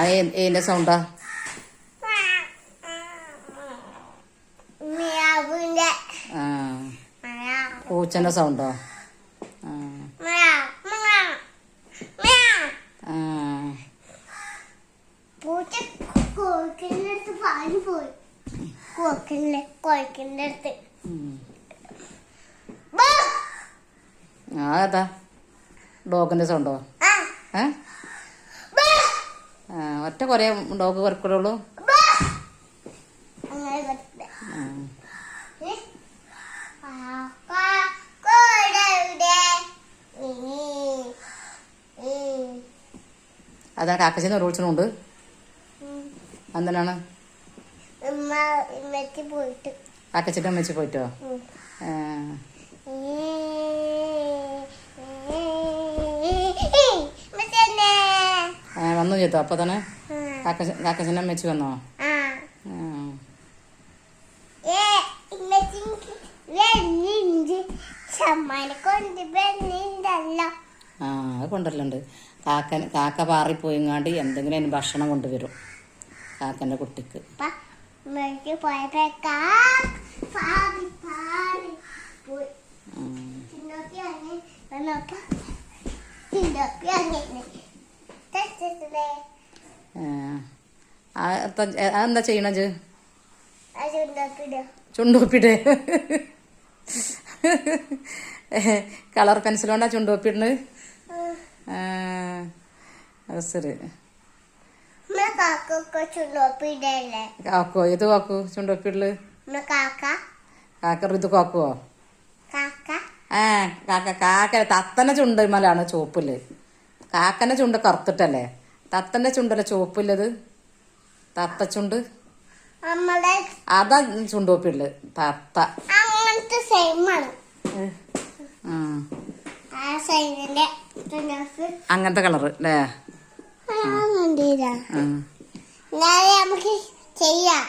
ഏതിന്റെ സൗണ്ടാ? പൂച്ചന്റെ സൗണ്ടോ? അതാ ഡോഗിന്റെ സൗണ്ടോ? ഒറ്റ കൊറേ ഡോഗ് കുറക്കുള്ളൂ. അതാ കാക്കച്ചിന്ന് റൂൾസിനുണ്ട്. എന്തിനാണ് കാക്കച്ചിന്റെ അമ്മച്ചി പോയിട്ടോ? വന്നു ചെയ്തോ? അപ്പൊ തന്നെ കാക്കച്ചിന്റെ അമ്മച്ചി വന്നോ? അത് കൊണ്ടുവരലുണ്ട്. കാക്ക പാറിപ്പോയിങ്ങാണ്ട് എന്തെങ്കിലും അതിന് ഭക്ഷണം കൊണ്ടുവരും കാക്കൻ്റെ കുട്ടിക്ക്. അതെന്താ ചെയ്യണത്? ചുണ്ടുകൊപ്പിടെ കളർ പെൻസിൽ കൊണ്ടാ ചുണ്ടുകൊപ്പിടുന്നത്? അത് ശരി. കാക്കോ? ഏത് കാക്കു ചുണ്ടുകൊപ്പിടല്? കാക്ക ഋതു കാക്കുവോ? കാക്ക തത്തന്റെ ചുണ്ടമലാണ് ചുവപ്പില്. കാക്കന്റെ ചുണ്ട് കറുത്തിട്ടല്ലേ? തത്തന്റെ ചുണ്ടല്ലേ ചുവപ്പില്ലത്? തത്തച്ചുണ്ട് അതാ ചുണ്ടുകൊപ്പിടല്. തത്ത അങ്ങനത്തെ കളറ് അല്ലേ? നമുക്ക് ചെയ്യാം.